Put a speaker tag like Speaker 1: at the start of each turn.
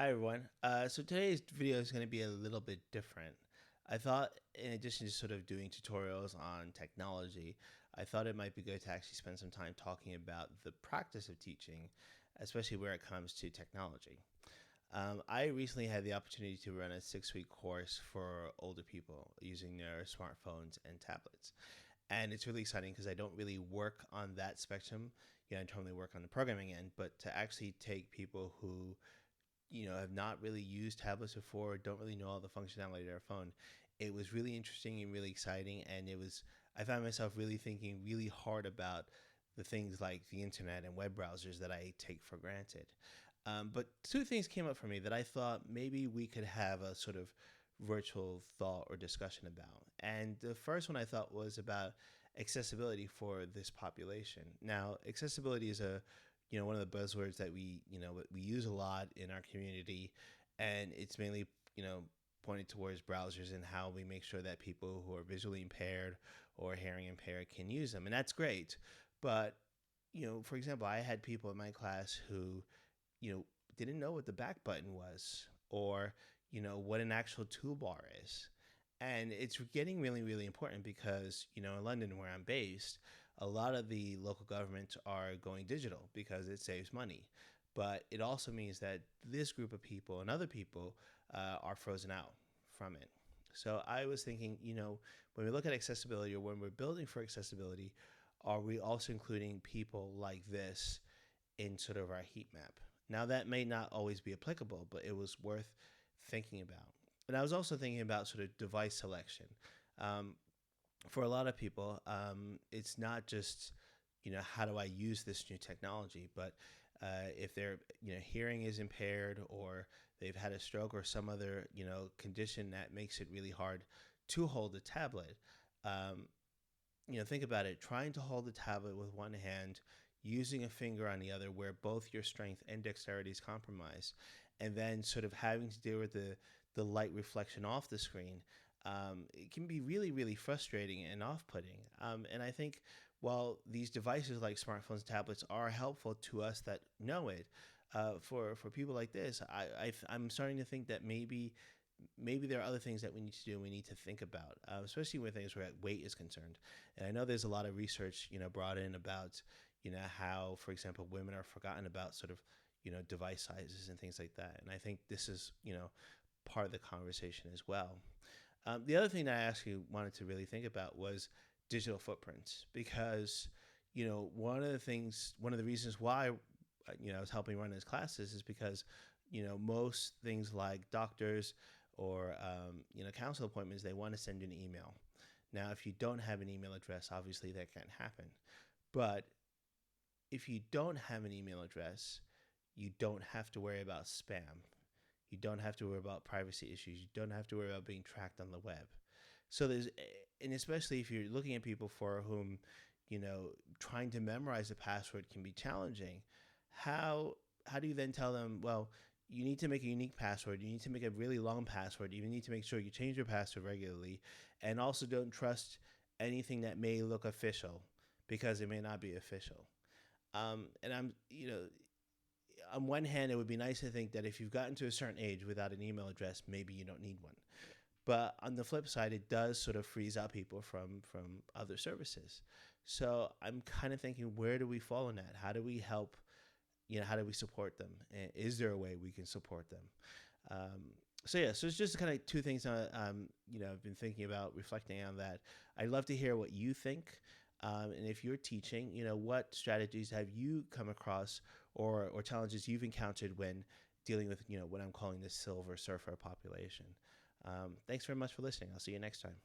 Speaker 1: Hi everyone. So today's video is going to be a little bit different. I thought, in addition to sort of doing tutorials on technology, I thought it might be good to actually spend some time talking about the practice of teaching, especially where it comes to technology. I recently had the opportunity to run a 6-week course for older people using their smartphones and tablets. And it's really exciting because I don't really work on that spectrum. I normally work on the programming end, but to actually take people who have not really used tablets before, don't really know all the functionality of their phone. It was really interesting and really exciting, and I found myself really thinking really hard about the things like the internet and web browsers that I take for granted. But two things came up for me that I thought maybe we could have a sort of virtual thought or discussion about. And the first one I thought was about accessibility for this population. Now, accessibility is one of the buzzwords that we use a lot in our community, and it's mainly pointed towards browsers and how we make sure that people who are visually impaired or hearing impaired can use them, and that's great. But for example, I had people in my class who you know didn't know what the back button was, or what an actual toolbar is. And it's getting really, really important because, in London, where I'm based, a lot of the local governments are going digital because it saves money. But it also means that this group of people and other people are frozen out from it. So I was thinking, when we look at accessibility or when we're building for accessibility, are we also including people like this in sort of our heat map? Now, that may not always be applicable, but it was worth thinking about. And I was also thinking about sort of device selection. Um, for a lot of people, it's not just, how do I use this new technology, but if their, hearing is impaired, or they've had a stroke or some other, condition that makes it really hard to hold a tablet. Um, think about it, trying to hold the tablet with one hand, using a finger on the other, where both your strength and dexterity is compromised, and then sort of having to deal with the light reflection off the screen. It can be really, really frustrating and off-putting. And I think while these devices like smartphones and tablets are helpful to us that know it, for people like this, I'm starting to think that maybe there are other things that we need to do and we need to think about, especially when things where weight is concerned. And I know there's a lot of research, brought in about, how, for example, women are forgotten about sort of, device sizes and things like that. And I think this is, part of the conversation as well. The other thing that I actually wanted to really think about was digital footprints, because, one of the reasons why, I was helping run his classes is because, most things like doctors or, council appointments, they want to send you an email. Now, if you don't have an email address, obviously that can't happen. But if you don't have an email address, you don't have to worry about spam. You don't have to worry about privacy issues. You don't have to worry about being tracked on the web. So and especially if you're looking at people for whom, trying to memorize a password can be challenging. How do you then tell them, well, you need to make a unique password. You need to make a really long password. You need to make sure you change your password regularly, and also don't trust anything that may look official, because it may not be official. And on one hand, it would be nice to think that if you've gotten to a certain age without an email address, maybe you don't need one. But on the flip side, it does sort of freeze out people from other services. So I'm kind of thinking, where do we fall in that? How do we help? How do we support them? And is there a way we can support them? So it's just kind of two things. I've been thinking about, reflecting on that. I'd love to hear what you think. And if you're teaching, what strategies have you come across, or challenges you've encountered when dealing with, what I'm calling the silver surfer population? Thanks very much for listening. I'll see you next time.